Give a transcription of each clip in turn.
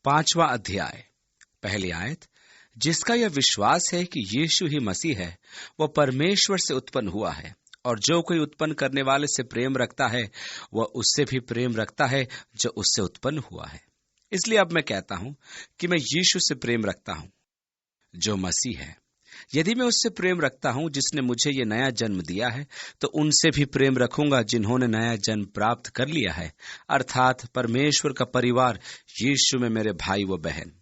5वां अध्याय, पहली आयत। जिसका यह विश्वास है कि यीशु ही मसीह है, वह परमेश्वर से उत्पन्न हुआ है, और जो कोई उत्पन्न करने वाले से प्रेम रखता है वह उससे भी प्रेम रखता है जो उससे उत्पन्न हुआ है। इसलिए अब मैं कहता हूं कि मैं यीशु से प्रेम रखता हूं जो मसीह है। यदि मैं उससे प्रेम रखता हूं जिसने मुझे ये नया जन्म दिया है, तो उनसे भी प्रेम रखूंगा जिन्होंने नया जन्म प्राप्त कर लिया है, अर्थात परमेश्वर का परिवार यीशु में मेरे भाई व बहन।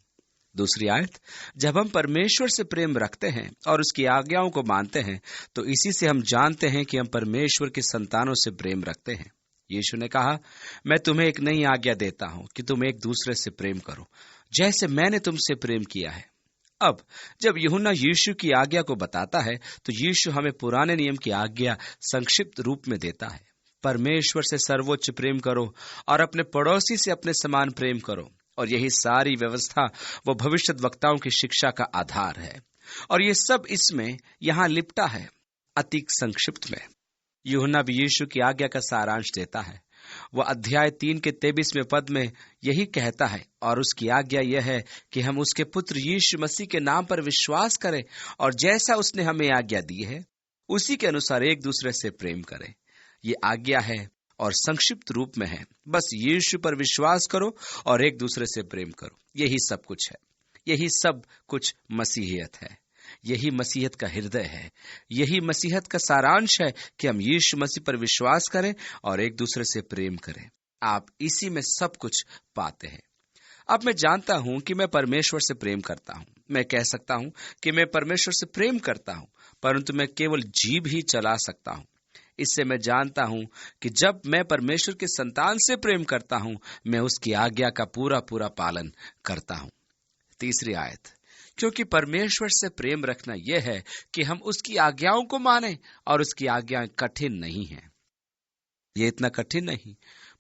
दूसरी आयत। जब हम परमेश्वर से प्रेम रखते हैं और उसकी आज्ञाओं को मानते हैं, तो इसी से हम जानते हैं कि हम परमेश्वर के संतानों से प्रेम रखते हैं। यीशु ने कहा, मैं तुम्हें एक नई आज्ञा देता हूं कि तुम एक दूसरे से प्रेम करो, जैसे मैंने तुमसे प्रेम किया है। अब जब यूहन्ना यीशु की आज्ञा को बताता है, तो यीशु हमें पुराने नियम की आज्ञा संक्षिप्त रूप में देता है। परमेश्वर से सर्वोच्च प्रेम करो और अपने पड़ोसी से अपने समान प्रेम करो, और यही सारी व्यवस्था व भविष्यद्वक्ताओं की शिक्षा का आधार है। और ये सब इसमें यहां लिपटा है, अति संक्षिप्त में। यूहन्ना भी यीशु की आज्ञा का सारांश देता है। वह अध्याय 3 के 23वें पद में यही कहता है, और उसकी आज्ञा यह है कि हम उसके पुत्र यीशु मसीह के नाम पर विश्वास करें, और जैसा उसने हमें आज्ञा दी है उसी के अनुसार एक दूसरे से प्रेम करें। ये आज्ञा है और संक्षिप्त रूप में है, बस यीशु पर विश्वास करो और एक दूसरे से प्रेम करो। यही सब कुछ है, यही सब कुछ मसीहियत है, यही मसीहत का हृदय है, यही मसीहत का सारांश है कि हम यीशु मसीह पर विश्वास करें और एक दूसरे से प्रेम करें। आप इसी में सब कुछ पाते हैं। अब मैं जानता हूं कि मैं परमेश्वर से प्रेम करता हूं। मैं कह सकता हूं कि मैं परमेश्वर से प्रेम करता हूं, परंतु मैं केवल जीभ ही चला सकता हूं। इससे मैं जानता हूं कि जब मैं परमेश्वर के संतान से प्रेम करता हूं, मैं उसकी आज्ञा का पूरा पूरा पालन करता हूं। तीसरी आयत। क्योंकि परमेश्वर से प्रेम रखना यह है कि हम उसकी आज्ञाओं को मानें, और उसकी आज्ञाएं कठिन नहीं हैं। ये इतना कठिन नहीं।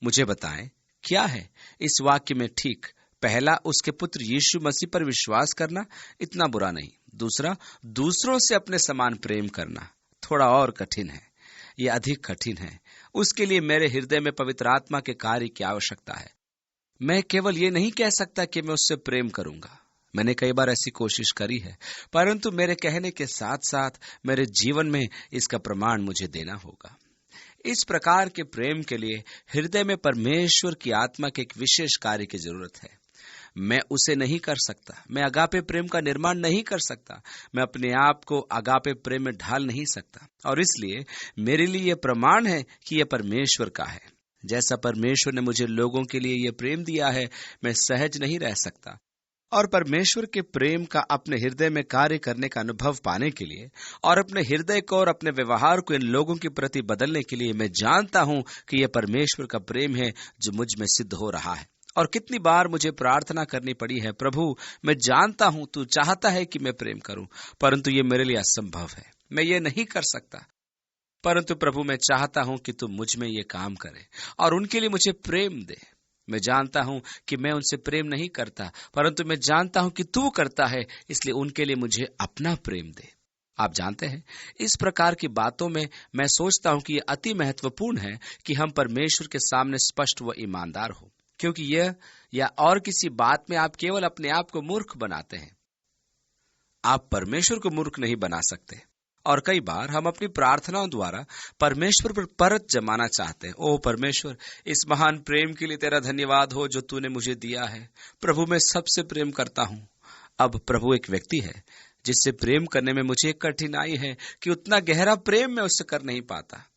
मुझे बताएं क्या है इस वाक्य में ठीक? पहला, उसके पुत्र यीशु मसीह पर विश्वास करना इतना बुरा नहीं। दूसरा, दूसरों से अपने समान प्रेम करना थोड़ा और कठिन है। ये अधिक कठिन है। उसके लिए मेरे हृदय में पवित्र आत्मा के कार्य की आवश्यकता है। मैं केवल ये नहीं कह सकता कि मैं उससे प्रेम करूंगा। मैंने कई बार ऐसी कोशिश करी है, परंतु मेरे कहने के साथ साथ मेरे जीवन में इसका प्रमाण मुझे देना होगा। इस प्रकार के प्रेम के लिए हृदय में परमेश्वर की आत्मा के एक विशेष कार्य की जरूरत है। मैं उसे नहीं कर सकता। मैं अगापे प्रेम का निर्माण नहीं कर सकता। मैं अपने आप को अगापे प्रेम में ढाल नहीं सकता, और इसलिए मेरे लिए यह प्रमाण है कि यह परमेश्वर का है। जैसा परमेश्वर ने मुझे लोगों के लिए यह प्रेम दिया है, मैं सहज नहीं रह सकता। और परमेश्वर के प्रेम का अपने हृदय में कार्य करने का अनुभव पाने के लिए, और अपने हृदय को और अपने व्यवहार को इन लोगों के प्रति बदलने के लिए, मैं जानता हूं कि यह परमेश्वर का प्रेम है जो मुझ में सिद्ध हो रहा है। और कितनी बार मुझे प्रार्थना करनी पड़ी है, प्रभु मैं जानता हूं तू चाहता है कि मैं प्रेम करूं, परंतु ये मेरे लिए असंभव है। मैं ये नहीं कर सकता। परंतु प्रभु मैं चाहता हूं कि तू मुझ में ये काम करे और उनके लिए मुझे प्रेम दे। मैं जानता हूं कि मैं उनसे प्रेम नहीं करता, परंतु मैं जानता हूं कि तू करता है, इसलिए उनके लिए मुझे अपना प्रेम दे। आप जानते हैं, इस प्रकार की बातों में मैं सोचता हूं कि यह अति महत्वपूर्ण है कि हम परमेश्वर के सामने स्पष्ट व ईमानदार हो, क्योंकि यह या और किसी बात में आप केवल अपने आप को मूर्ख बनाते हैं। आप परमेश्वर को मूर्ख नहीं बना सकते। और कई बार हम अपनी प्रार्थनाओं द्वारा परमेश्वर पर परत जमाना चाहते हैं। ओ परमेश्वर, इस महान प्रेम के लिए तेरा धन्यवाद हो जो तूने मुझे दिया है। प्रभु मैं सबसे प्रेम करता हूं। अब प्रभु एक व्यक्ति है जिससे प्रेम करने में मुझे एक कठिनाई है कि उतना गहरा प्रेम मैं उससे कर नहीं पाता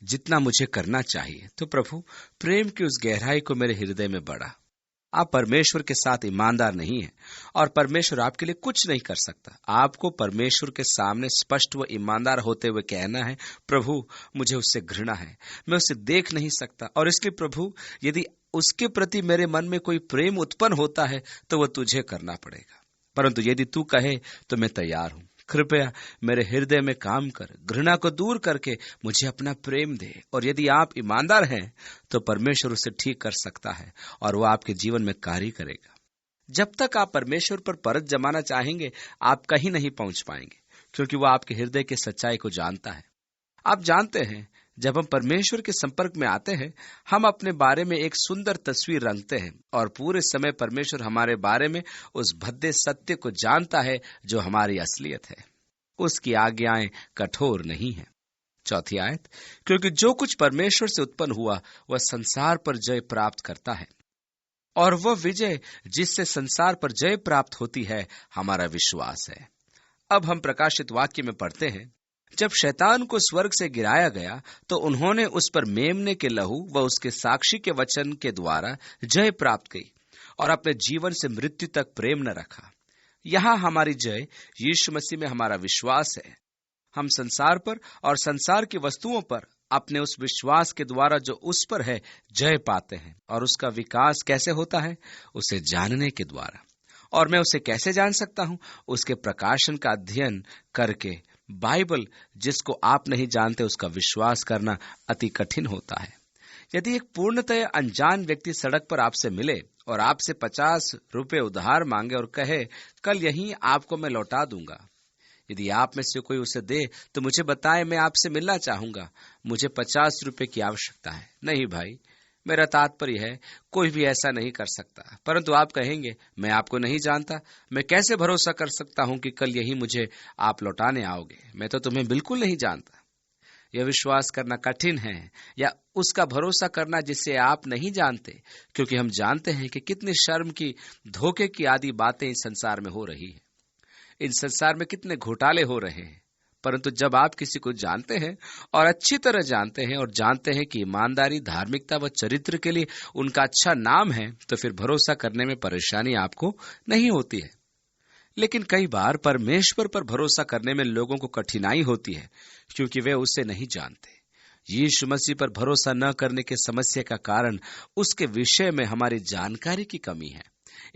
जितना मुझे करना चाहिए। तो प्रभु प्रेम की उस गहराई को मेरे हृदय में बढ़ा। आप परमेश्वर के साथ ईमानदार नहीं हैं, और परमेश्वर आपके लिए कुछ नहीं कर सकता। आपको परमेश्वर के सामने स्पष्ट व ईमानदार होते हुए कहना है, प्रभु मुझे उससे घृणा है, मैं उसे देख नहीं सकता, और इसलिए प्रभु यदि उसके प्रति मेरे मन में कोई प्रेम उत्पन्न होता है तो वह तुझे करना पड़ेगा। परंतु यदि तू कहे तो मैं तैयार हूं। कृपया मेरे हृदय में काम कर, घृणा को दूर करके मुझे अपना प्रेम दे। और यदि आप ईमानदार हैं तो परमेश्वर उसे ठीक कर सकता है और वो आपके जीवन में कार्य करेगा। जब तक आप परमेश्वर पर परत जमाना चाहेंगे, आप कहीं नहीं पहुंच पाएंगे, क्योंकि वो आपके हृदय की सच्चाई को जानता है। आप जानते हैं, जब हम परमेश्वर के संपर्क में आते हैं, हम अपने बारे में एक सुंदर तस्वीर रंगते हैं और पूरे समय परमेश्वर हमारे बारे में उस भद्दे सत्य को जानता है जो हमारी असलियत है। उसकी आज्ञाएं कठोर नहीं है। चौथी आयत, क्योंकि जो कुछ परमेश्वर से उत्पन्न हुआ वह संसार पर जय प्राप्त करता है, और वह विजय जिससे संसार पर जय प्राप्त होती है हमारा विश्वास है। अब हम प्रकाशित वाक्य में पढ़ते हैं, जब शैतान को स्वर्ग से गिराया गया तो उन्होंने उस पर मेमने के लहू व उसके साक्षी के वचन के द्वारा जय प्राप्त की और अपने जीवन से मृत्यु तक प्रेम न रखा। यहाँ हमारी जय यीशु मसीह में हमारा विश्वास है। हम संसार पर और संसार की वस्तुओं पर अपने उस विश्वास के द्वारा जो उस पर है जय पाते हैं। और उसका विकास कैसे होता है? उसे जानने के द्वारा। और मैं उसे कैसे जान सकता हूं? उसके प्रकाशन का अध्ययन करके। बाइबल जिसको आप नहीं जानते उसका विश्वास करना अति कठिन होता है। यदि एक पूर्णतः अनजान व्यक्ति सड़क पर आपसे मिले और आपसे 50 रुपए उधार मांगे और कहे कल यहीं आपको मैं लौटा दूंगा, यदि आप में से कोई उसे दे तो मुझे बताए, मैं आपसे मिलना चाहूंगा, मुझे 50 रुपए की आवश्यकता है। नहीं भाई, मेरा तात्पर्य है कोई भी ऐसा नहीं कर सकता। परंतु आप कहेंगे मैं आपको नहीं जानता, मैं कैसे भरोसा कर सकता हूं कि कल यही मुझे आप लौटाने आओगे? मैं तो तुम्हें बिल्कुल नहीं जानता। यह विश्वास करना कठिन है, या उसका भरोसा करना जिसे आप नहीं जानते, क्योंकि हम जानते हैं कि कितनी शर्म की, धोखे की आदि बातें इस संसार में हो रही है। इन संसार में कितने घोटाले हो रहे हैं। परंतु जब आप किसी को जानते हैं और अच्छी तरह जानते हैं और जानते हैं कि ईमानदारी, धार्मिकता व चरित्र के लिए उनका अच्छा नाम है, तो फिर भरोसा करने में परेशानी आपको नहीं होती है। लेकिन कई बार परमेश्वर पर भरोसा करने में लोगों को कठिनाई होती है, क्योंकि वे उसे नहीं जानते। यीशु मसीह पर भरोसा न करने की समस्या का कारण उसके विषय में हमारी जानकारी की कमी है।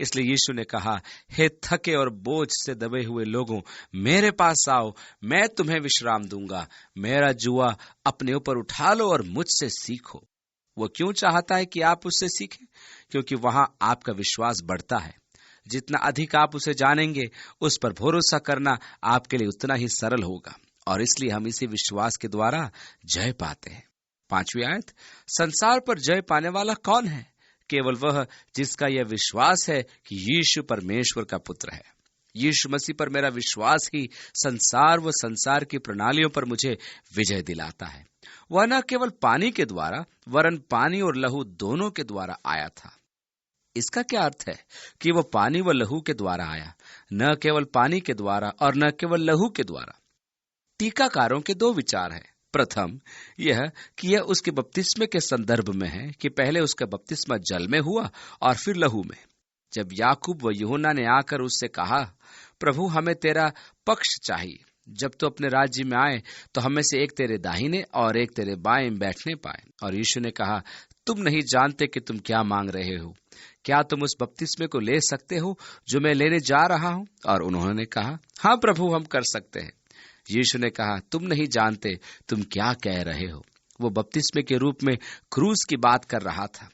इसलिए यीशु ने कहा, हे थके और बोझ से दबे हुए लोगों, मेरे पास आओ, मैं तुम्हें विश्राम दूंगा। मेरा जुआ अपने ऊपर उठा लो और मुझसे सीखो। वो क्यों चाहता है कि आप उससे सीखें? क्योंकि वहां आपका विश्वास बढ़ता है। जितना अधिक आप उसे जानेंगे, उस पर भरोसा करना आपके लिए उतना ही सरल होगा, और इसलिए हम इसी विश्वास के द्वारा जय पाते हैं। 5वीं आयत, संसार पर जय पाने वाला कौन है? केवल वह जिसका यह विश्वास है कि यीशु परमेश्वर का पुत्र है। यीशु मसीह पर मेरा विश्वास ही संसार व संसार की प्रणालियों पर मुझे विजय दिलाता है। वह न केवल पानी के द्वारा वरन पानी और लहू दोनों के द्वारा आया था। इसका क्या अर्थ है कि वह पानी व लहू के द्वारा आया, न केवल पानी के द्वारा और न केवल लहू के द्वारा? टीकाकारों के दो विचार हैं। प्रथम यह कि यह उसके बपतिस्मे के संदर्भ में है कि पहले उसका बपतिस्मा जल में हुआ और फिर लहू में। जब याकूब व यूहन्ना ने आकर उससे कहा, प्रभु हमें तेरा पक्ष चाहिए, जब तो अपने राज्य में आए तो हमें से एक तेरे दाहिने और एक तेरे बाएं बैठने पाए। और यीशु ने कहा, तुम नहीं जानते कि तुम क्या मांग रहे हो। क्या तुम उस बपतिस्मे को ले सकते हो जो मैं लेने जा रहा हूं? और उन्होंने कहा, हाँ प्रभु, हम कर सकते हैं। यीशु ने कहा, तुम नहीं जानते तुम क्या कह रहे हो। वो बपतिस्मे के रूप में क्रूस की बात कर रहा था।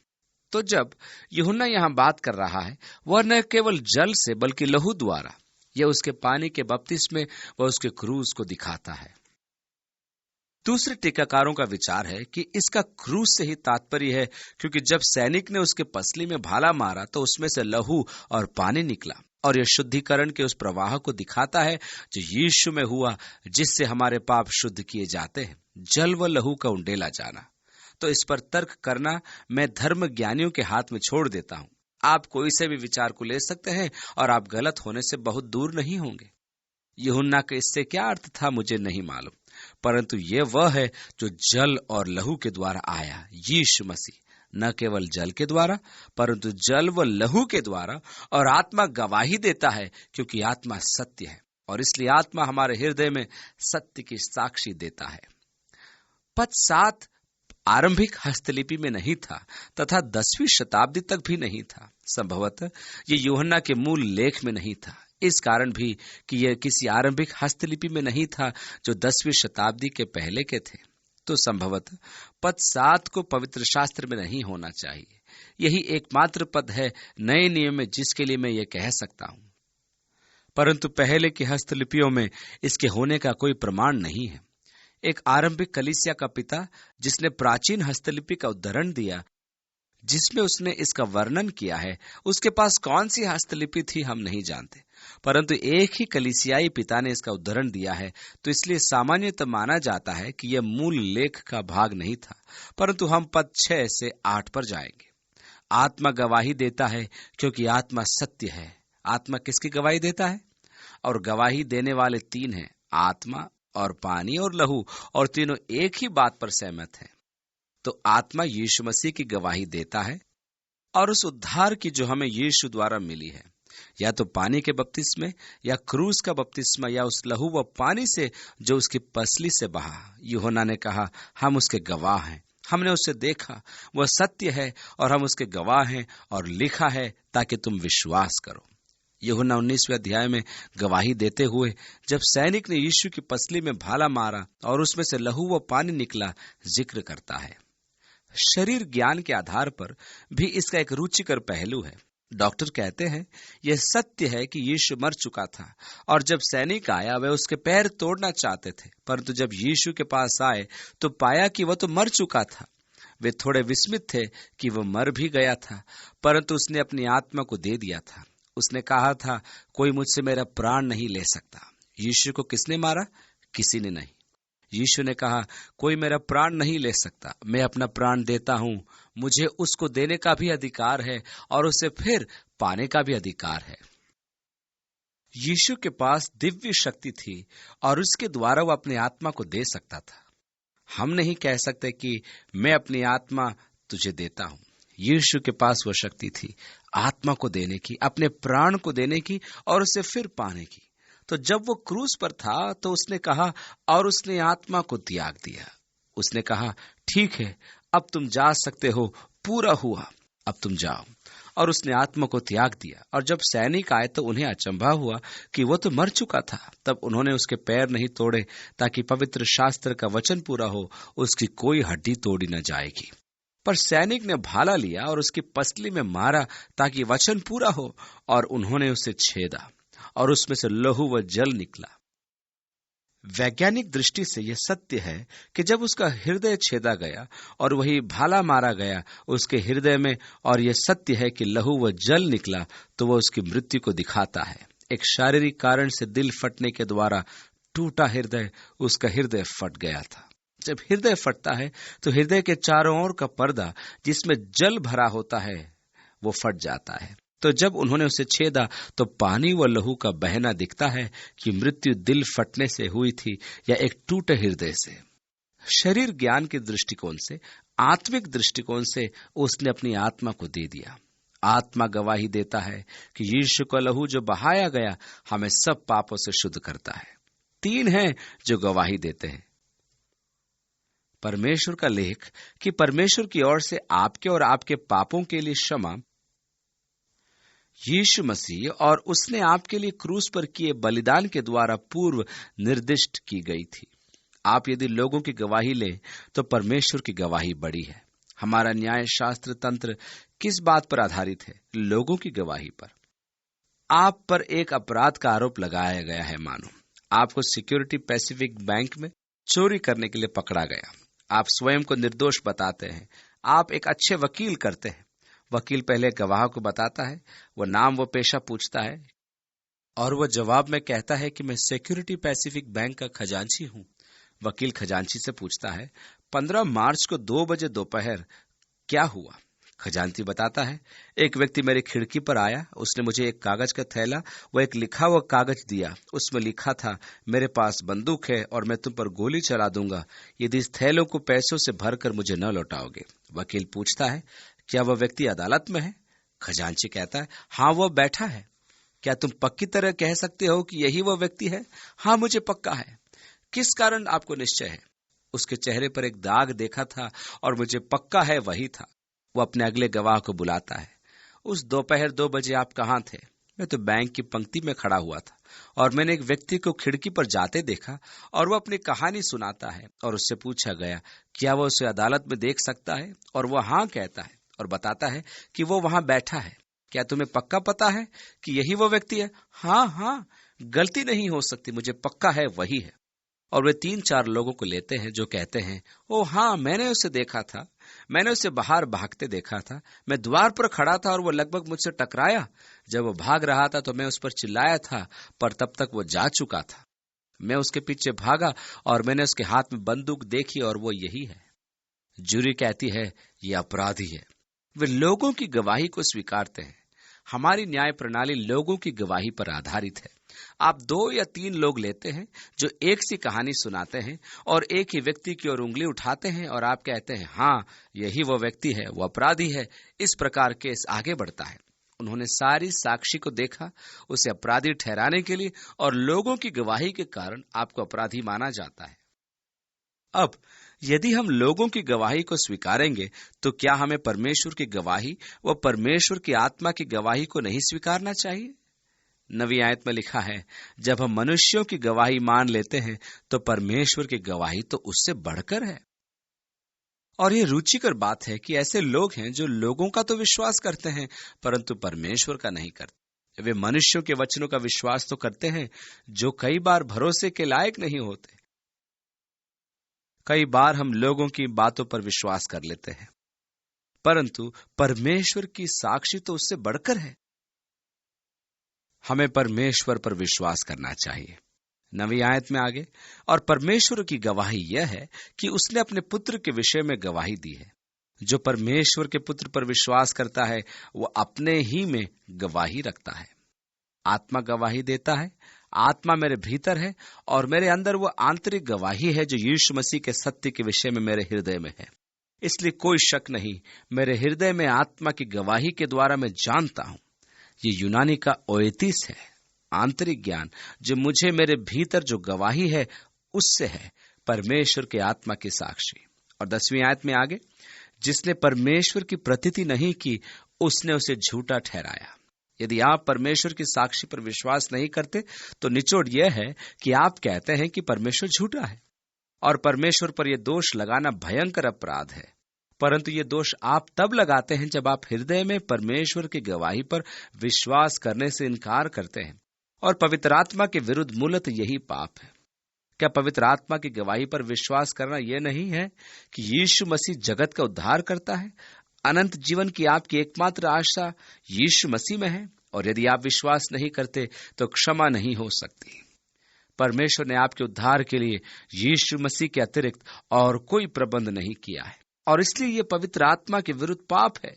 तो जब यूहन्ना यहाँ बात कर रहा है, वह न केवल जल से बल्कि लहू द्वारा, यह उसके पानी के बपतिस्मे व उसके क्रूस को दिखाता है। दूसरे टीकाकारों का विचार है कि इसका क्रूस से ही तात्पर्य है, क्योंकि जब सैनिक ने उसके पसली में भाला मारा तो उसमें से लहू और पानी निकला, और यह शुद्धिकरण के उस प्रवाह को दिखाता है जो यीशु में हुआ, जिससे हमारे पाप शुद्ध किए जाते हैं। जल व लहू का उंडेला जाना। तो इस पर तर्क करना मैं धर्म ज्ञानियों के हाथ में छोड़ देता हूं। आप कोई से भी विचार को ले सकते हैं और आप गलत होने से बहुत दूर नहीं होंगे। यूहन्ना का इससे क्या अर्थ था मुझे नहीं मालूम, परंतु ये वह है जो जल और लहू के द्वारा आया, यीशु मसीह। न केवल जल के द्वारा परंतु जल व लहू के द्वारा। और आत्मा गवाही देता है, क्योंकि आत्मा सत्य है, और इसलिए आत्मा हमारे हृदय में सत्य की साक्षी देता है। पद 7 आरंभिक हस्तलिपि में नहीं था तथा 10वीं शताब्दी तक भी नहीं था। संभवतः ये यूहन्ना के मूल लेख में नहीं था, इस कारण भी कि यह किसी आरंभिक हस्तलिपि में नहीं था जो 10वीं शताब्दी के पहले के थे। तो संभवतः पद 7 को पवित्र शास्त्र में नहीं होना चाहिए। यही एकमात्र पद है नए नियम में जिसके लिए मैं ये कह सकता हूं, परंतु पहले की हस्तलिपियों में इसके होने का कोई प्रमाण नहीं है। एक आरंभिक कलीसिया का पिता जिसने प्राचीन हस्तलिपि का उद्धरण दिया, जिसमें उसने इसका वर्णन किया है, उसके पास कौन सी हस्तलिपि थी हम नहीं जानते, परंतु एक ही कलीसियाई पिता ने इसका उद्धरण दिया है, तो इसलिए सामान्यतः माना जाता है कि यह मूल लेख का भाग नहीं था। परंतु हम पद 6 से 8 पर जाएंगे। आत्मा गवाही देता है क्योंकि आत्मा सत्य है। आत्मा किसकी गवाही देता है? और गवाही देने वाले 3 हैं, आत्मा और पानी और लहू, और तीनों एक ही बात पर सहमत हैं। तो आत्मा यीशु मसीह की गवाही देता है और उस उद्धार की जो हमें यीशु द्वारा मिली है, या तो पानी के बपतिस्मे, या क्रूस का बपतिस्मा, या उस लहू व पानी से जो उसकी पसली से बहा। यूहन्ना ने कहा, हम उसके गवाह हैं, हमने उसे देखा, वह सत्य है और हम उसके गवाह हैं, और लिखा है ताकि तुम विश्वास करो। यूहन्ना 19वें अध्याय में गवाही देते हुए जब सैनिक ने यीशु की पसली में भाला मारा और उसमें से लहू व पानी निकला, जिक्र करता है। शरीर ज्ञान के आधार पर भी इसका एक रुचिकर पहलू है। डॉक्टर कहते हैं, यह सत्य है कि यीशु मर चुका था, और जब सैनिक आया वे उसके पैर तोड़ना चाहते थे, परंतु जब यीशु के पास आए तो पाया कि वह तो मर चुका था। वे थोड़े विस्मित थे कि वह मर भी गया था, परंतु उसने अपनी आत्मा को दे दिया था। उसने कहा था, कोई मुझसे मेरा प्राण नहीं ले सकता। यीशु को किसने मारा? किसी ने नहीं। यीशु ने कहा, कोई मेरा प्राण नहीं ले सकता, मैं अपना प्राण देता हूं। मुझे उसको देने का भी अधिकार है और उसे फिर पाने का भी अधिकार है। यीशु के पास दिव्य शक्ति थी और उसके द्वारा वह अपनी आत्मा को दे सकता था। हम नहीं कह सकते कि मैं अपनी आत्मा तुझे देता हूं। यीशु के पास वह शक्ति थी आत्मा को देने की, अपने प्राण को देने की और उसे फिर पाने की। तो जब वो क्रूस पर था तो उसने कहा, और उसने आत्मा को त्याग दिया। उसने कहा, ठीक है, अब तुम जा सकते हो, पूरा हुआ, अब तुम जाओ। और उसने आत्मा को त्याग दिया। और जब सैनिक आए तो उन्हें अचंभा हुआ कि वो तो मर चुका था। तब उन्होंने उसके पैर नहीं तोड़े ताकि पवित्र शास्त्र का वचन पूरा हो, उसकी कोई हड्डी तोड़ी न जाएगी। पर सैनिक ने भाला लिया और उसकी पसली में मारा ताकि वचन पूरा हो, और उन्होंने उसे छेदा और उसमें से लहू व जल निकला। वैज्ञानिक दृष्टि से यह सत्य है कि जब उसका हृदय छेदा गया और वही भाला मारा गया उसके हृदय में, और यह सत्य है कि लहू व जल निकला, तो वह उसकी मृत्यु को दिखाता है। एक शारीरिक कारण से दिल फटने के द्वारा टूटा हृदय, उसका हृदय फट गया था। जब हृदय फटता है तो हृदय के चारों ओर का पर्दा जिसमें जल भरा होता है वो फट जाता है। तो जब उन्होंने उसे छेदा तो पानी व लहू का बहना दिखता है कि मृत्यु दिल फटने से हुई थी या एक टूटे हृदय से। शरीर ज्ञान के दृष्टिकोण से, आत्मिक दृष्टिकोण से उसने अपनी आत्मा को दे दिया। आत्मा गवाही देता है कि यीशु का लहू जो बहाया गया हमें सब पापों से शुद्ध करता है। 3 हैं जो गवाही देते हैं। परमेश्वर का लेख कि परमेश्वर की ओर से आपके और आपके पापों के लिए क्षमा यीशु मसीह और उसने आपके लिए क्रूस पर किए बलिदान के द्वारा पूर्व निर्दिष्ट की गई थी। आप यदि लोगों की गवाही लें तो परमेश्वर की गवाही बड़ी है। हमारा न्याय शास्त्र तंत्र किस बात पर आधारित है? लोगों की गवाही पर। आप पर एक अपराध का आरोप लगाया गया है। मानो आपको सिक्योरिटी पैसिफिक बैंक में चोरी करने के लिए पकड़ा गया। आप स्वयं को निर्दोष बताते हैं। आप एक अच्छे वकील करते हैं। वकील पहले गवाह को बताता है, वह नाम व पेशा पूछता है और वह जवाब में कहता है कि मैं सिक्योरिटी पैसिफिक बैंक का खजांची हूं। वकील खजांची से पूछता है, 15 मार्च को 2 बजे दोपहर क्या हुआ? खजांची बताता है, एक व्यक्ति मेरी खिड़की पर आया, उसने मुझे एक कागज का थैला व एक लिखा हुआ कागज दिया। उसमें लिखा था, मेरे पास बंदूक है और मैं तुम पर गोली चला दूंगा यदि इस थैलों को पैसों से भरकर मुझे न लौटाओगे। वकील पूछता है, क्या वह व्यक्ति अदालत में है? खजांची कहता है, हाँ, वह बैठा है। क्या तुम पक्की तरह कह सकते हो कि यही वह व्यक्ति है? हाँ, मुझे पक्का है। किस कारण आपको निश्चय है? उसके चेहरे पर एक दाग देखा था और मुझे पक्का है वही था। वो अपने अगले गवाह को बुलाता है, उस दोपहर 2 बजे आप कहाँ थे? मैं तो बैंक की पंक्ति में खड़ा हुआ था और मैंने एक व्यक्ति को खिड़की पर जाते देखा। और वो अपनी कहानी सुनाता है और उससे पूछा गया, क्या वो उसे अदालत में देख सकता है? और वो हाँ कहता है और बताता है कि वो वहां बैठा है। क्या तुम्हें पक्का पता है कि यही वो व्यक्ति है? हाँ, गलती नहीं हो सकती, मुझे पक्का है वही है। और वे 3-4 लोगों को लेते हैं जो कहते हैं, ओ हाँ, मैंने उसे देखा था, मैंने उसे बाहर भागते देखा था, मैं द्वार पर खड़ा था और वो लगभग मुझसे टकराया। जब वो भाग रहा था तो मैं उस पर चिल्लाया था, पर तब तक वो जा चुका था। मैं उसके पीछे भागा और मैंने उसके हाथ में बंदूक देखी और वो यही है। जूरी कहती है, ये अपराधी है। वे लोगों की गवाही को स्वीकारते हैं। हमारी न्याय प्रणाली लोगों की गवाही पर आधारित है। आप 2 या 3 लोग लेते हैं जो एक सी कहानी सुनाते हैं और एक ही व्यक्ति की ओर उंगली उठाते हैं और आप कहते हैं, हाँ, यही वो व्यक्ति है, वो अपराधी है। इस प्रकार केस आगे बढ़ता है। उन्होंने सारी साक्षी को देखा, उसे अपराधी ठहराने के लिए, और लोगों की गवाही के कारण आपको अपराधी माना जाता है। अब यदि हम लोगों की गवाही को स्वीकारेंगे तो क्या हमें परमेश्वर की गवाही व परमेश्वर की आत्मा की गवाही को नहीं स्वीकारना चाहिए? नवी आयत में लिखा है, जब हम मनुष्यों की गवाही मान लेते हैं तो परमेश्वर की गवाही तो उससे बढ़कर है। और ये रुचिकर बात है कि ऐसे लोग हैं जो लोगों का तो विश्वास करते हैं परंतु परमेश्वर का नहीं करते। वे मनुष्यों के वचनों का विश्वास तो करते हैं जो कई बार भरोसे के लायक नहीं होते। कई बार हम लोगों की बातों पर विश्वास कर लेते हैं परंतु परमेश्वर की साक्षी तो उससे बढ़कर है। हमें परमेश्वर पर विश्वास करना चाहिए। नवी आयत में आगे, और परमेश्वर की गवाही यह है कि उसने अपने पुत्र के विषय में गवाही दी है। जो परमेश्वर के पुत्र पर विश्वास करता है वो अपने ही में गवाही रखता है। आत्मा गवाही देता है। आत्मा मेरे भीतर है और मेरे अंदर वो आंतरिक गवाही है जो यीशु मसीह के सत्य के विषय में मेरे हृदय में है। इसलिए कोई शक नहीं, मेरे हृदय में आत्मा की गवाही के द्वारा मैं जानता हूं। ये यूनानी का ओएतिस है, आंतरिक ज्ञान जो मुझे मेरे भीतर जो गवाही है उससे है, परमेश्वर के आत्मा की साक्षी। और 10वीं आयत में आगे, जिसने परमेश्वर की प्रतीति नहीं की उसने उसे झूठा ठहराया। यदि आप परमेश्वर की साक्षी पर विश्वास नहीं करते तो निचोड़ यह है कि आप कहते हैं कि परमेश्वर झूठा है और परमेश्वर पर यह दोष लगाना भयंकर अपराध है। परंतु ये दोष आप तब लगाते हैं जब आप हृदय में परमेश्वर की गवाही पर विश्वास करने से इनकार करते हैं, और पवित्र आत्मा के विरुद्ध मूलतः यही पाप है। क्या पवित्र आत्मा की गवाही पर विश्वास करना यह नहीं है कि यीशु मसीह जगत का उद्धार करता है? अनंत जीवन की आपकी एकमात्र आशा यीशु मसीह में है, और यदि आप विश्वास नहीं करते तो क्षमा नहीं हो सकती। परमेश्वर ने आपके उद्धार के लिए यीशु मसीह के अतिरिक्त और कोई प्रबंध नहीं किया है, और इसलिए यह पवित्र आत्मा के विरुद्ध पाप है।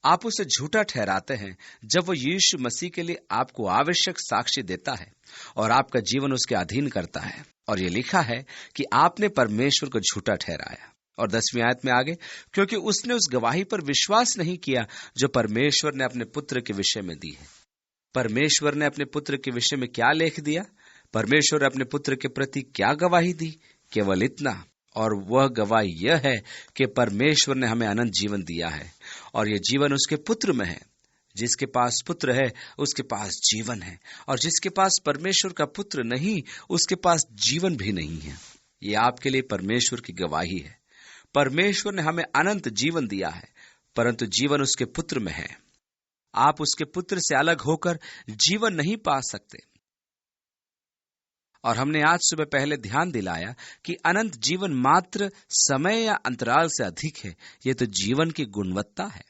आप उसे झूठा ठहराते हैं जब वो यीशु मसीह के लिए आपको आवश्यक साक्षी देता है और आपका जीवन उसके अधीन करता है। और ये लिखा है कि आपने परमेश्वर को झूठा ठहराया। और 10वीं आयत में आगे, क्योंकि उसने उस गवाही पर विश्वास नहीं किया जो परमेश्वर ने अपने पुत्र के विषय में दी है। परमेश्वर ने अपने पुत्र के विषय में क्या लेख दिया? परमेश्वर ने अपने पुत्र के प्रति क्या गवाही दी? केवल इतना, और वह गवाही यह है कि परमेश्वर ने हमें अनंत जीवन दिया है, और यह जीवन उसके पुत्र में है। जिसके पास पुत्र है उसके पास जीवन है, और जिसके पास परमेश्वर का पुत्र नहीं उसके पास जीवन भी नहीं है। ये आपके लिए परमेश्वर की गवाही है। परमेश्वर ने हमें अनंत जीवन दिया है, परंतु जीवन उसके पुत्र में है। आप उसके पुत्र से अलग होकर जीवन नहीं पा सकते। और हमने आज सुबह पहले ध्यान दिलाया कि अनंत जीवन मात्र समय या अंतराल से अधिक है। यह तो जीवन की गुणवत्ता है।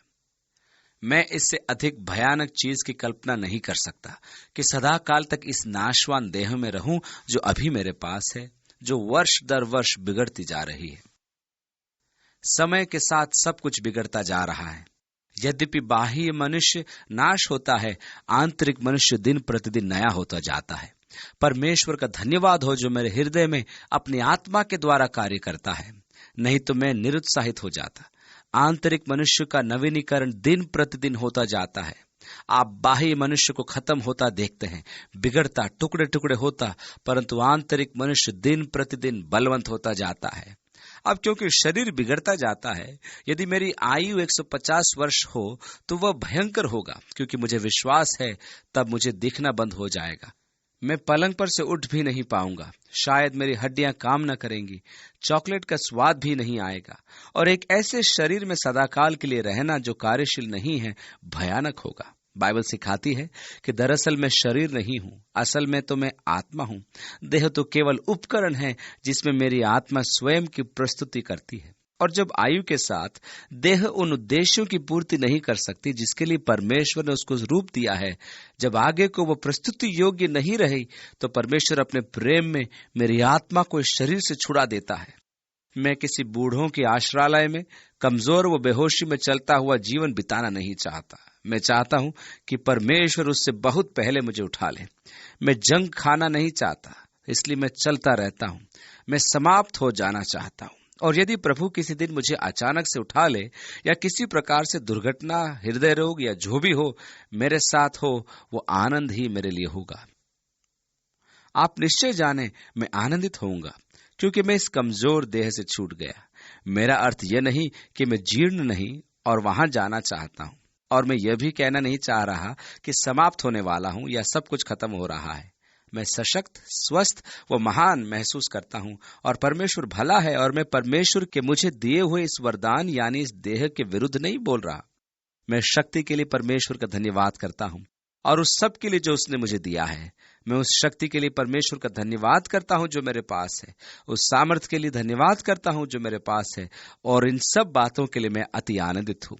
मैं इससे अधिक भयानक चीज की कल्पना नहीं कर सकता कि सदा काल तक इस नाशवान देह में रहूं जो अभी मेरे पास है, जो वर्ष दर वर्ष बिगड़ती जा रही है। समय के साथ सब कुछ बिगड़ता जा रहा है। यद्यपि बाह्य मनुष्य नाश होता है, आंतरिक मनुष्य दिन प्रतिदिन नया होता जाता है। परमेश्वर का धन्यवाद हो जो मेरे हृदय में अपनी आत्मा के द्वारा कार्य करता है, नहीं तो मैं निरुत्साहित हो जाता। आंतरिक मनुष्य का नवीनीकरण दिन प्रतिदिन होता जाता है। आप बाह्य मनुष्य को खत्म होता देखते हैं, बिगड़ता, टुकड़े टुकड़े होता, परंतु आंतरिक मनुष्य दिन प्रतिदिन बलवंत होता जाता है। अब क्योंकि शरीर बिगड़ता जाता है, यदि मेरी आयु 150 वर्ष हो तो वह भयंकर होगा, क्योंकि मुझे विश्वास है तब मुझे दिखना बंद हो जाएगा। मैं पलंग पर से उठ भी नहीं पाऊंगा, शायद मेरी हड्डियां काम न करेंगी, चॉकलेट का स्वाद भी नहीं आएगा, और एक ऐसे शरीर में सदाकाल के लिए रहना जो कार्यशील नहीं है भयानक होगा। बाइबल सिखाती है कि दरअसल मैं शरीर नहीं हूं, असल में तो मैं आत्मा हूं। देह तो केवल उपकरण है जिसमें मेरी आत्मा स्वयं की प्रस्तुति करती है। और जब आयु के साथ देह उन उद्देश्यों की पूर्ति नहीं कर सकती जिसके लिए परमेश्वर ने उसको रूप दिया है, जब आगे को वो प्रस्तुति योग्य नहीं रही, तो परमेश्वर अपने प्रेम में मेरी आत्मा को इस शरीर से छुड़ा देता है। मैं किसी बूढ़ों के आश्रालय में कमजोर व बेहोशी में चलता हुआ जीवन बिताना नहीं चाहता। मैं चाहता हूं कि परमेश्वर उससे बहुत पहले मुझे उठा ले। मैं जंग खाना नहीं चाहता, इसलिए मैं चलता रहता हूं। मैं समाप्त हो जाना चाहता हूं। और यदि प्रभु किसी दिन मुझे अचानक से उठा ले या किसी प्रकार से दुर्घटना, हृदय रोग या जो भी हो मेरे साथ हो, वो आनंद ही मेरे लिए होगा। आप निश्चय जाने मैं आनंदित होऊंगा, क्योंकि मैं इस कमजोर देह से छूट गया। मेरा अर्थ यह नहीं कि मैं जीर्ण नहीं और वहां जाना चाहता हूं, और मैं यह भी कहना नहीं चाह रहा कि समाप्त होने वाला हूं या सब कुछ खत्म हो रहा है। मैं सशक्त, स्वस्थ व महान महसूस करता हूं और परमेश्वर भला है, और मैं परमेश्वर के मुझे दिए हुए इस वरदान यानी इस देह के विरुद्ध नहीं बोल रहा। मैं शक्ति के लिए परमेश्वर का धन्यवाद करता हूं और उस सब के लिए जो उसने मुझे दिया है। मैं उस शक्ति के लिए परमेश्वर का धन्यवाद करता हूं जो मेरे पास है, उस सामर्थ्य के लिए धन्यवाद करता हूं जो मेरे पास है, और इन सब बातों के लिए मैं अति आनंदित हूं।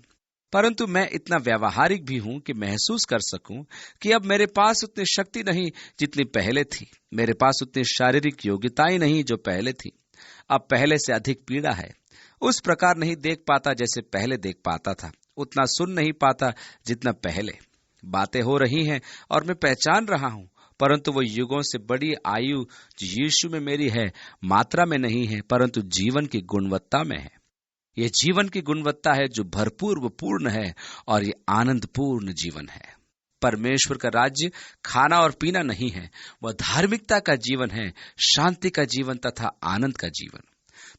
परंतु मैं इतना व्यावहारिक भी हूं कि महसूस कर सकूं कि अब मेरे पास उतनी शक्ति नहीं जितनी पहले थी। मेरे पास उतनी शारीरिक योग्यताएं नहीं जो पहले थी। अब पहले से अधिक पीड़ा है। उस प्रकार नहीं देख पाता जैसे पहले देख पाता था, उतना सुन नहीं पाता जितना पहले। बातें हो रही हैं और मैं पहचान रहा हूं, परंतु वो युगों से बड़ी आयु जो यीशु में मेरी है, मात्रा में नहीं है परंतु जीवन की गुणवत्ता में है। यह जीवन की गुणवत्ता है जो भरपूर व पूर्ण है, और ये आनंदपूर्ण जीवन है। परमेश्वर का राज्य खाना और पीना नहीं है, वह धार्मिकता का जीवन है, शांति का जीवन तथा आनंद का जीवन।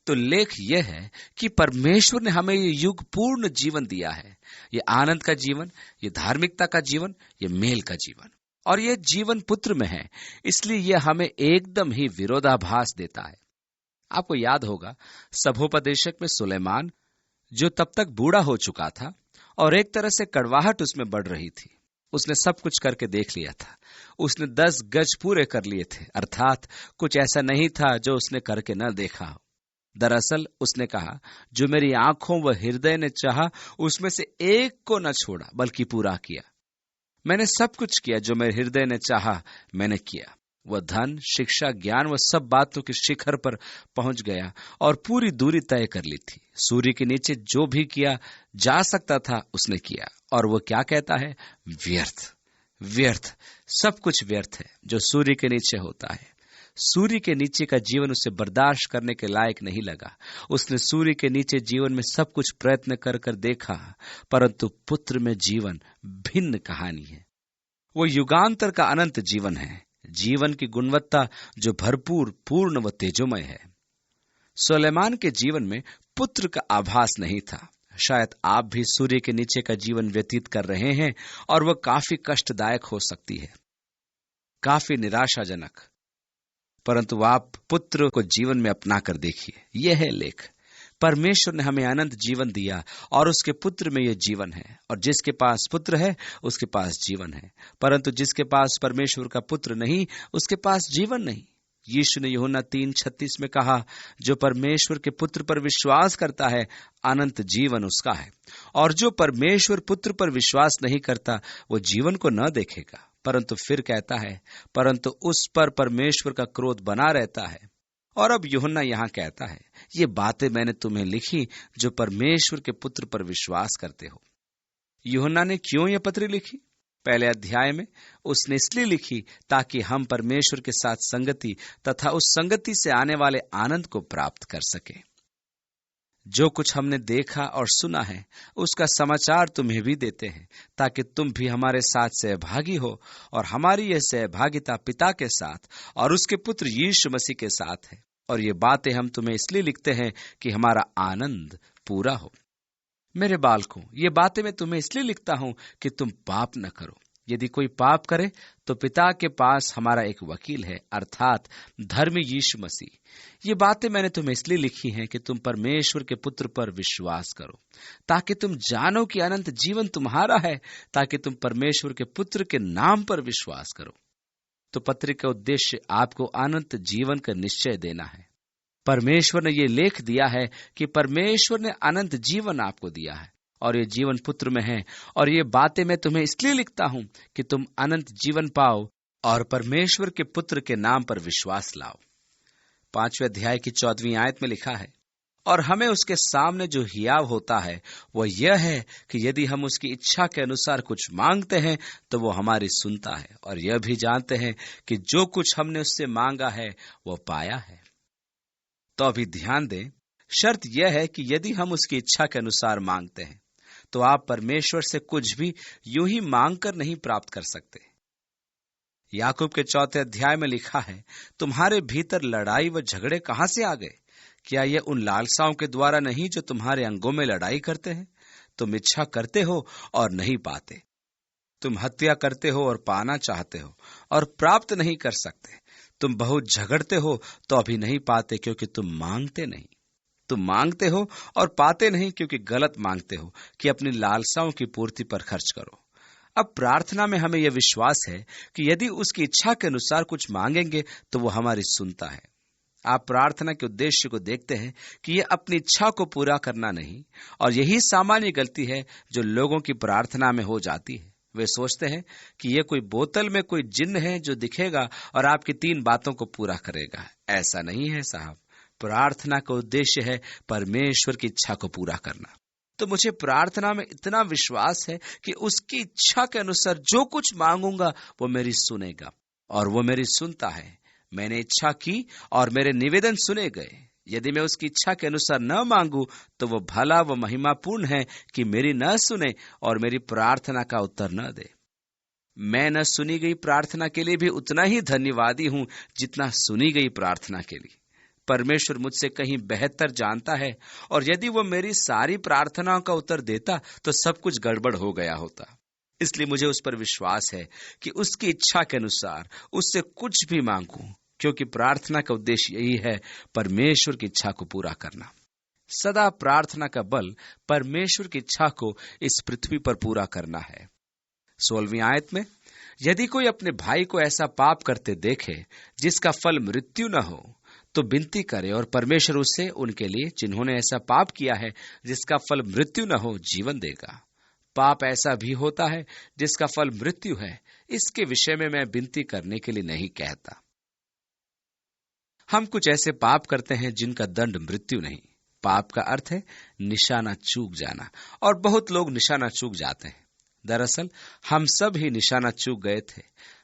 तो लेख यह है कि परमेश्वर ने हमें ये युग पूर्ण जीवन दिया है, ये आनंद का जीवन, ये धार्मिकता का जीवन, ये मेल का जीवन, और यह जीवन पुत्र में है। इसलिए यह हमें एकदम ही विरोधाभास देता है। आपको याद होगा सभोपदेशक में सुलेमान, जो तब तक बूढ़ा हो चुका था और एक तरह से कड़वाहट उसमें बढ़ रही थी। उसने सब कुछ करके देख लिया था। उसने 10 गज पूरे कर लिए थे, अर्थात कुछ ऐसा नहीं था जो उसने करके न देखा हो। दरअसल उसने कहा, जो मेरी आंखों व हृदय ने चाहा उसमें से एक को न छोड़ा बल्कि पूरा किया। मैंने सब कुछ किया जो मेरे हृदय ने चाहा, मैंने किया। वह धन, शिक्षा, ज्ञान व सब बातों के शिखर पर पहुंच गया और पूरी दूरी तय कर ली थी। सूर्य के नीचे जो भी किया जा सकता था उसने किया, और वो क्या कहता है? व्यर्थ, व्यर्थ, सब कुछ व्यर्थ है जो सूर्य के नीचे होता है। सूर्य के नीचे का जीवन उसे बर्दाश्त करने के लायक नहीं लगा। उसने सूर्य के नीचे जीवन में सब कुछ प्रयत्न कर कर देखा, परंतु पुत्र में जीवन भिन्न कहानी है। वो युगांतर का अनंत जीवन है, जीवन की गुणवत्ता जो भरपूर, पूर्ण व तेजोमय है। सुलेमान के जीवन में पुत्र का आभास नहीं था। शायद आप भी सूर्य के नीचे का जीवन व्यतीत कर रहे हैं और वह काफी कष्टदायक हो सकती है, काफी निराशाजनक, परंतु आप पुत्र को जीवन में अपना कर देखिए। यह है लेख। परमेश्वर ने हमें अनंत जीवन दिया और उसके पुत्र में यह जीवन है, और जिसके पास पुत्र है उसके पास जीवन है, परंतु जिसके पास परमेश्वर का पुत्र नहीं उसके पास जीवन नहीं। यीशु ने यूहन्ना 3:36 में कहा, जो परमेश्वर के पुत्र पर विश्वास करता है अनंत जीवन उसका है, और जो परमेश्वर पुत्र पर विश्वास नहीं करता वो जीवन को न देखेगा। परंतु फिर कहता है, परंतु उस पर परमेश्वर का क्रोध बना रहता है। और अब यूहन्ना यहाँ कहता है, ये बातें मैंने तुम्हें लिखी जो परमेश्वर के पुत्र पर विश्वास करते हो। यूहन्ना ने क्यों यह पत्री लिखी? पहले अध्याय में उसने इसलिए लिखी ताकि हम परमेश्वर के साथ संगति तथा उस संगति से आने वाले आनंद को प्राप्त कर सके। जो कुछ हमने देखा और सुना है उसका समाचार तुम्हें भी देते हैं, ताकि तुम भी हमारे साथ सहभागी हो, और हमारी यह सहभागिता पिता के साथ और उसके पुत्र यीशु मसीह के साथ है। और ये बातें हम तुम्हें इसलिए लिखते हैं कि हमारा आनंद पूरा हो। मेरे बालकों, ये बातें मैं तुम्हें इसलिए लिखता हूं कि तुम पाप न करो। यदि कोई पाप करे तो पिता के पास हमारा एक वकील है, अर्थात धर्मी यीशु मसीह। ये बातें मैंने तुम्हें इसलिए लिखी हैं कि तुम परमेश्वर के पुत्र पर विश्वास करो, ताकि तुम जानो कि अनंत जीवन तुम्हारा है, ताकि तुम परमेश्वर के पुत्र के नाम पर विश्वास करो। तो पत्र का उद्देश्य आपको अनंत जीवन का निश्चय देना है। परमेश्वर ने ये लेख दिया है कि परमेश्वर ने अनंत जीवन आपको दिया है और ये जीवन पुत्र में है। और ये बातें मैं तुम्हें इसलिए लिखता हूं कि तुम अनंत जीवन पाओ और परमेश्वर के पुत्र के नाम पर विश्वास लाओ। 5वें अध्याय की 14वीं आयत में लिखा है, और हमें उसके सामने जो हियाव होता है वह यह है कि यदि हम उसकी इच्छा के अनुसार कुछ मांगते हैं तो वो हमारी सुनता है, और यह भी जानते हैं कि जो कुछ हमने उससे मांगा है वह पाया है। तो अभी ध्यान दें, शर्त यह है कि यदि हम उसकी इच्छा के अनुसार मांगते हैं तो आप परमेश्वर से कुछ भी यूं ही मांगकर नहीं प्राप्त कर सकते। याकूब के 4 अध्याय में लिखा है, तुम्हारे भीतर लड़ाई व झगड़े कहां से आ गए? क्या ये उन लालसाओं के द्वारा नहीं जो तुम्हारे अंगों में लड़ाई करते हैं? तुम इच्छा करते हो और नहीं पाते, तुम हत्या करते हो और पाना चाहते हो और प्राप्त नहीं कर सकते। तुम बहुत झगड़ते हो तो अभी नहीं पाते, क्योंकि तुम मांगते नहीं। तुम मांगते हो और पाते नहीं, क्योंकि गलत मांगते हो कि अपनी लालसाओं की पूर्ति पर खर्च करो। अब प्रार्थना में हमें यह विश्वास है कि यदि उसकी इच्छा के अनुसार कुछ मांगेंगे तो वो हमारी सुनता है। आप प्रार्थना के उद्देश्य को देखते हैं कि यह अपनी इच्छा को पूरा करना नहीं, और यही सामान्य गलती है जो लोगों की प्रार्थना में हो जाती है। वे सोचते हैं कि यह कोई बोतल में कोई जिन्न है जो दिखेगा और आपकी 3 बातों को पूरा करेगा। ऐसा नहीं है साहब। प्रार्थना का उद्देश्य है परमेश्वर की इच्छा को पूरा करना। तो मुझे प्रार्थना में इतना विश्वास है कि उसकी इच्छा के अनुसार जो कुछ मांगूंगा वो मेरी सुनेगा, और वो मेरी सुनता है। मैंने इच्छा की और मेरे निवेदन सुने गए। यदि मैं उसकी इच्छा के अनुसार न मांगू तो वो भला व महिमापूर्ण है कि मेरी न सुने और मेरी प्रार्थना का उत्तर न दे। मैं न सुनी गई प्रार्थना के लिए भी उतना ही धन्यवादी हूं जितना सुनी गई प्रार्थना के लिए। परमेश्वर मुझसे कहीं बेहतर जानता है, और यदि वो मेरी सारी प्रार्थनाओं का उत्तर देता तो सब कुछ गड़बड़ हो गया होता। इसलिए मुझे उस पर विश्वास है कि उसकी इच्छा के अनुसार उससे कुछ भी मांगूं, क्योंकि प्रार्थना का उद्देश्य यही है, परमेश्वर की इच्छा को पूरा करना। सदा प्रार्थना का बल परमेश्वर की इच्छा को इस पृथ्वी पर पूरा करना है। 16वीं आयत में, यदि कोई अपने भाई को ऐसा पाप करते देखे जिसका फल मृत्यु न हो तो विनती करे, और परमेश्वर उससे उनके लिए जिन्होंने ऐसा पाप किया है जिसका फल मृत्यु न हो जीवन देगा। पाप ऐसा भी होता है जिसका फल मृत्यु है। इसके विषय में मैं विनती करने के लिए नहीं कहता। हम कुछ ऐसे पाप करते हैं जिनका दंड मृत्यु नहीं। पाप का अर्थ है निशाना चूक जाना, और बहुत लोग निशाना चूक जाते हैं। दरअसल हम सब ही निशाना चूक गए थे।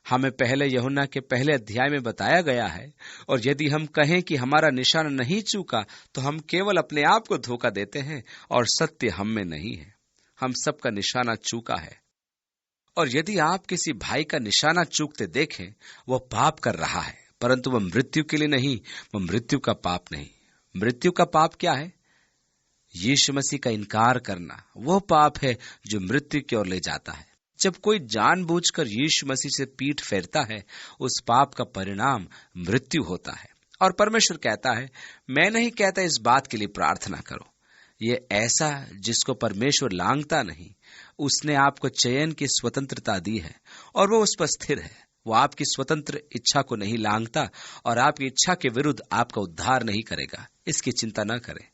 हमें पहले यूहन्ना के पहले अध्याय में बताया गया है, और यदि हम कहें कि हमारा निशाना नहीं चूका तो हम केवल अपने आप को धोखा देते हैं और सत्य हम में नहीं है। हम सबका निशाना चूका है, और यदि आप किसी भाई का निशाना चूकते देखें, वह पाप कर रहा है, परंतु वह मृत्यु के लिए नहीं, वह मृत्यु का पाप नहीं। मृत्यु का पाप क्या है? यीशु मसीह का इनकार करना। वह पाप है जो मृत्यु की ओर ले जाता है। जब कोई जानबूझकर यीशु मसीह से पीठ फेरता है, उस पाप का परिणाम मृत्यु होता है। और परमेश्वर कहता है, मैं नहीं कहता इस बात के लिए प्रार्थना करो। ये ऐसा जिसको परमेश्वर लांघता नहीं। उसने आपको चयन की स्वतंत्रता दी है और वो उस पर स्थिर है। वो आपकी स्वतंत्र इच्छा को नहीं लांघता और आपकी इच्छा के विरुद्ध आपका उद्धार नहीं करेगा। इसकी चिंता न करें।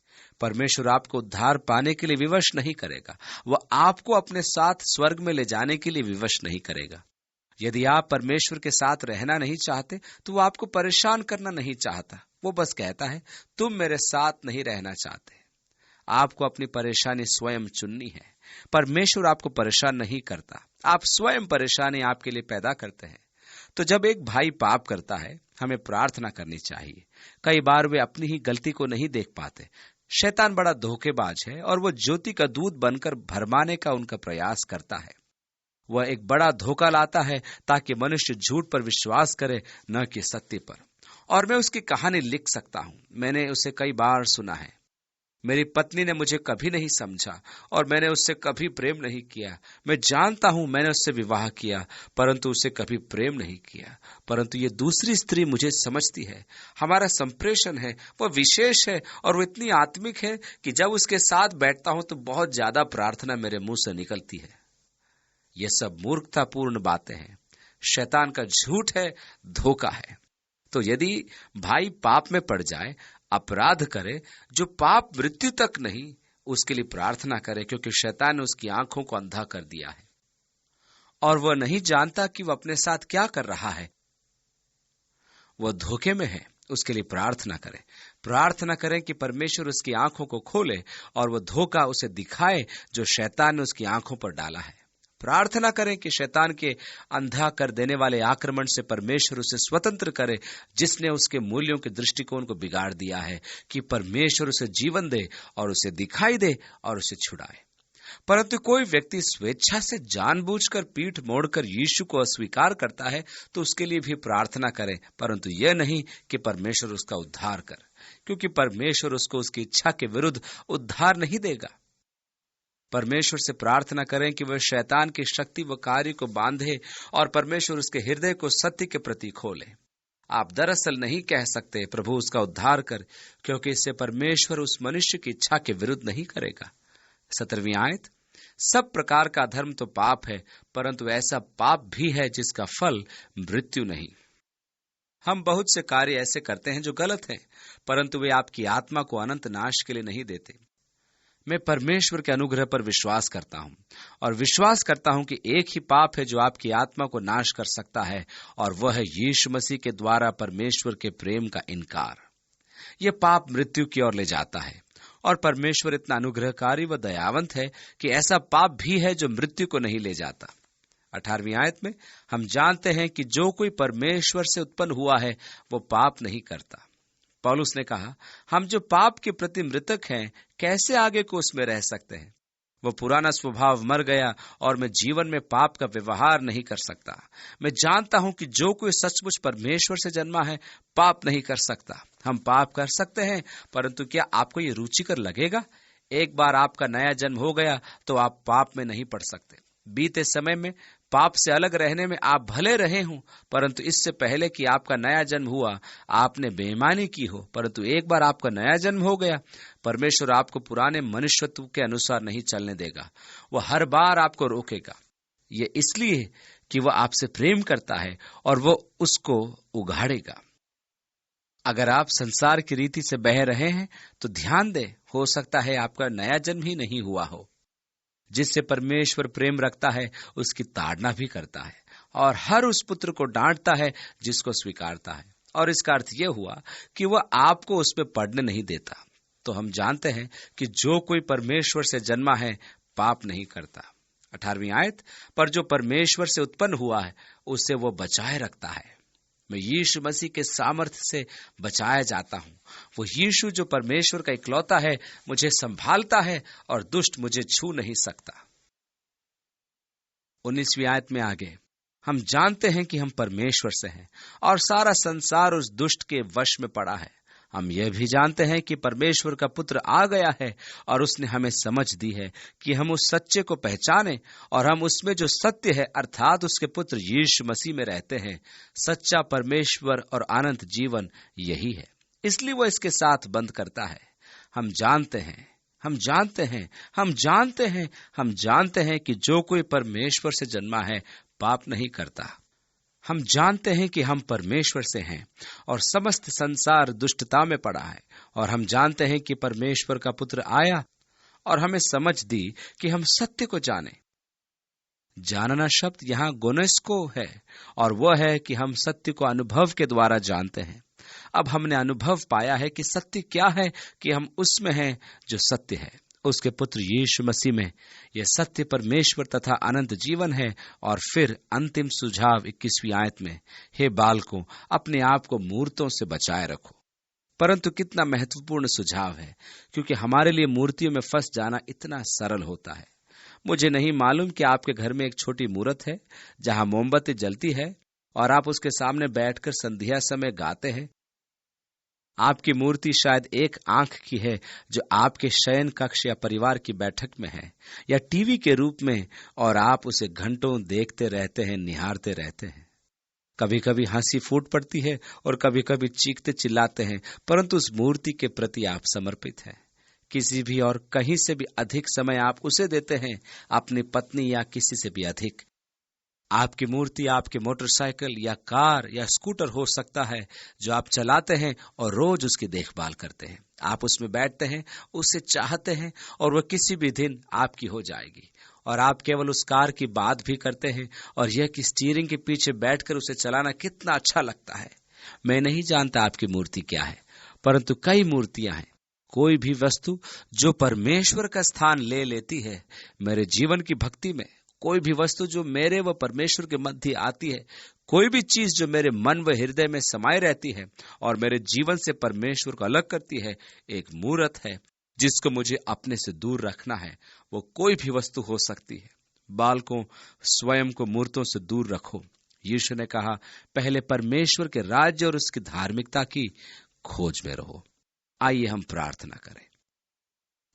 परमेश्वर आपको उद्धार पाने के लिए विवश नहीं करेगा। वह आपको अपने साथ स्वर्ग में ले जाने के लिए विवश नहीं करेगा। यदि आप परमेश्वर के साथ रहना नहीं चाहते तो वो आपको परेशान करना नहीं चाहता। वो बस कहता है, तुम मेरे साथ नहीं रहना चाहते। आपको अपनी परेशानी स्वयं चुननी है। परमेश्वर आपको परेशान नहीं करता। आप स्वयं परेशानी आपके लिए पैदा करते हैं। तो जब एक भाई पाप करता है, हमें प्रार्थना करनी चाहिए। कई बार वे अपनी ही गलती को नहीं देख पाते। शैतान बड़ा धोखेबाज है और वो ज्योति का दूत बनकर भरमाने का उनका प्रयास करता है। वह एक बड़ा धोखा लाता है ताकि मनुष्य झूठ पर विश्वास करे, न कि सत्य पर। और मैं उसकी कहानी लिख सकता हूं। मैंने उसे कई बार सुना है। मेरी पत्नी ने मुझे कभी नहीं समझा और मैंने उससे कभी प्रेम नहीं किया। मैं जानता हूं मैंने उससे विवाह किया, परंतु उसे कभी प्रेम नहीं किया। परंतु ये दूसरी स्त्री मुझे समझती है। हमारा संप्रेषण है वो विशेष है और वो इतनी आत्मिक है कि जब उसके साथ बैठता हूं तो बहुत ज्यादा प्रार्थना मेरे मुंह से निकलती है। ये सब मूर्खतापूर्ण बातें हैं, शैतान का झूठ है, धोखा है। तो यदि भाई पाप में पड़ जाए, अपराध करे जो पाप मृत्यु तक नहीं, उसके लिए प्रार्थना करे, क्योंकि शैतान ने उसकी आंखों को अंधा कर दिया है और वह नहीं जानता कि वह अपने साथ क्या कर रहा है। वह धोखे में है। उसके लिए प्रार्थना करें। प्रार्थना करें कि परमेश्वर उसकी आंखों को खोले और वह धोखा उसे दिखाए जो शैतान ने उसकी आंखों पर डाला है। प्रार्थना करें कि शैतान के अंधा कर देने वाले आक्रमण से परमेश्वर उसे स्वतंत्र करे, जिसने उसके मूल्यों के दृष्टिकोण को बिगाड़ दिया है, कि परमेश्वर उसे जीवन दे और उसे दिखाई दे और उसे छुड़ाए। परंतु कोई व्यक्ति स्वेच्छा से जानबूझकर पीठ मोड़कर यीशु को अस्वीकार करता है तो उसके लिए भी प्रार्थना करें, परंतु यह नहीं कि परमेश्वर उसका उद्धार कर, क्योंकि परमेश्वर उसको उसकी इच्छा के विरुद्ध उद्धार नहीं देगा। परमेश्वर से प्रार्थना करें कि वह शैतान की शक्ति व कार्य को बांधे और परमेश्वर उसके हृदय को सत्य के प्रति खोले। आप दरअसल नहीं कह सकते प्रभु उसका उद्धार कर, क्योंकि इससे परमेश्वर उस मनुष्य की इच्छा के विरुद्ध नहीं करेगा। 17वीं आयत, सब प्रकार का धर्म तो पाप है, परंतु ऐसा पाप भी है जिसका फल मृत्यु नहीं। हम बहुत से कार्य ऐसे करते हैं जो गलत हैं, परंतु वे आपकी आत्मा को अनंत नाश के लिए नहीं देते। मैं परमेश्वर के अनुग्रह पर विश्वास करता हूं और विश्वास करता हूं कि एक ही पाप है जो आपकी आत्मा को नाश कर सकता है, और वह है यीशु मसीह के द्वारा परमेश्वर के प्रेम का इनकार। यह पाप मृत्यु की ओर ले जाता है और परमेश्वर इतना अनुग्रहकारी व दयावंत है कि ऐसा पाप भी है जो मृत्यु को नहीं ले जाता। 18वीं आयत में हम जानते हैं कि जो कोई परमेश्वर से उत्पन्न हुआ है वो पाप नहीं करता। पौलुस ने कहा, हम जो पाप के प्रति मृतक हैं कैसे आगे को उसमें रह सकते हैं। वो पुराना स्वभाव मर गया और मैं जीवन में पाप का व्यवहार नहीं कर सकता। मैं जानता हूं कि जो कोई सचमुच परमेश्वर से जन्मा है पाप नहीं कर सकता। हम पाप कर सकते हैं, परंतु क्या आपको ये रुचिकर लगेगा? एक बार आपका नया जन्म हो गया तो आप पाप में नहीं पड़ सकते। बीते समय में पाप से अलग रहने में आप भले रहे हों, परंतु इससे पहले कि आपका नया जन्म हुआ आपने बेईमानी की हो। परंतु एक बार आपका नया जन्म हो गया, परमेश्वर आपको पुराने मनुष्यत्व के अनुसार नहीं चलने देगा। वह हर बार आपको रोकेगा। ये इसलिए कि वह आपसे प्रेम करता है और वह उसको उगाड़ेगा। अगर आप संसार की रीति से बह रहे हैं तो ध्यान दें, हो सकता है आपका नया जन्म ही नहीं हुआ हो। जिससे परमेश्वर प्रेम रखता है उसकी ताड़ना भी करता है और हर उस पुत्र को डांटता है जिसको स्वीकारता है। और इसका अर्थ यह हुआ कि वह आपको उस पर पड़ने नहीं देता। तो हम जानते हैं कि जो कोई परमेश्वर से जन्मा है पाप नहीं करता। 18वीं आयत, पर जो परमेश्वर से उत्पन्न हुआ है उसे वो बचाए रखता है। मैं यीशु मसीह के सामर्थ्य से बचाया जाता हूं। वो यीशु जो परमेश्वर का इकलौता है मुझे संभालता है और दुष्ट मुझे छू नहीं सकता। 19वीं आयत में आगे हम जानते हैं कि हम परमेश्वर से हैं और सारा संसार उस दुष्ट के वश में पड़ा है। हम यह भी जानते हैं कि परमेश्वर का पुत्र आ गया है और उसने हमें समझ दी है कि हम उस सच्चे को पहचाने और हम उसमें जो सत्य है अर्थात उसके पुत्र यीशु मसीह में रहते हैं। सच्चा परमेश्वर और अनंत जीवन यही है, इसलिए वह इसके साथ बंद करता है। हम जानते हैं कि जो कोई परमेश्वर से जन्मा है पाप नहीं करता। हम जानते हैं कि हम परमेश्वर से हैं और समस्त संसार दुष्टता में पड़ा है। और हम जानते हैं कि परमेश्वर का पुत्र आया और हमें समझ दी कि हम सत्य को जाने। जानना शब्द यहाँ गोनेस्को है और वह है कि हम सत्य को अनुभव के द्वारा जानते हैं। अब हमने अनुभव पाया है कि सत्य क्या है, कि हम उसमें हैं जो सत्य है, उसके पुत्र यीशु मसीह में। यह सत्य परमेश्वर तथा अनंत जीवन है। और फिर अंतिम सुझाव 21वीं आयत में, हे बालकों अपने आप को मूर्तों से बचाए रखो। परंतु कितना महत्वपूर्ण सुझाव है, क्योंकि हमारे लिए मूर्तियों में फंस जाना इतना सरल होता है। मुझे नहीं मालूम कि आपके घर में एक छोटी मूर्त है जहां मोमबत्ती जलती है और आप उसके सामने बैठकर संध्या समय गाते हैं। आपकी मूर्ति शायद एक आंख की है जो आपके शयन कक्ष या परिवार की बैठक में है, या टीवी के रूप में, और आप उसे घंटों देखते रहते हैं, निहारते रहते हैं। कभी कभी हंसी फूट पड़ती है और कभी कभी चीखते चिल्लाते हैं, परंतु उस मूर्ति के प्रति आप समर्पित हैं। किसी भी और कहीं से भी अधिक समय आप उसे देते हैं, अपनी पत्नी या किसी से भी अधिक। आपकी मूर्ति आपके मोटरसाइकिल या कार या स्कूटर हो सकता है जो आप चलाते हैं और रोज उसकी देखभाल करते हैं। आप उसमें बैठते हैं, उसे चाहते हैं, और वह किसी भी दिन आपकी हो जाएगी। और आप केवल उस कार की बात भी करते हैं, और यह कि स्टीयरिंग के पीछे बैठकर उसे चलाना कितना अच्छा लगता है। मैं नहीं जानता आपकी मूर्ति क्या है, परंतु कई मूर्तियां हैं। कोई भी वस्तु जो परमेश्वर का स्थान ले लेती है मेरे जीवन की भक्ति में, कोई भी वस्तु जो मेरे व परमेश्वर के मध्य आती है, कोई भी चीज जो मेरे मन व हृदय में समाये रहती है और मेरे जीवन से परमेश्वर को अलग करती है, एक मूर्त है जिसको मुझे अपने से दूर रखना है। वो कोई भी वस्तु हो सकती है। बालकों, स्वयं को मूर्तों से दूर रखो। यीशु ने कहा, पहले परमेश्वर के राज्य और उसकी धार्मिकता की खोज में रहो। आइए हम प्रार्थना करें।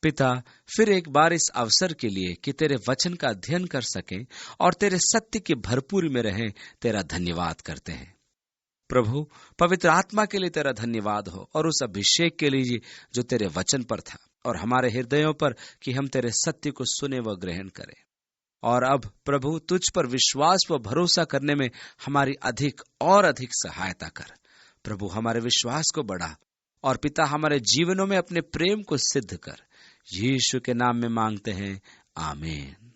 पिता, फिर एक बार इस अवसर के लिए कि तेरे वचन का अध्ययन कर सकें और तेरे सत्य की भरपूरी में रहें, तेरा धन्यवाद करते हैं। प्रभु, पवित्र आत्मा के लिए तेरा धन्यवाद हो, और उस अभिषेक के लिए जो तेरे वचन पर था और हमारे हृदयों पर, कि हम तेरे सत्य को सुने व ग्रहण करें। और अब प्रभु, तुझ पर विश्वास व भरोसा करने में हमारी अधिक और अधिक सहायता कर। प्रभु, हमारे विश्वास को बढ़ा, और पिता, हमारे जीवनों में अपने प्रेम को सिद्ध कर। यीशु के नाम में मांगते हैं, आमीन।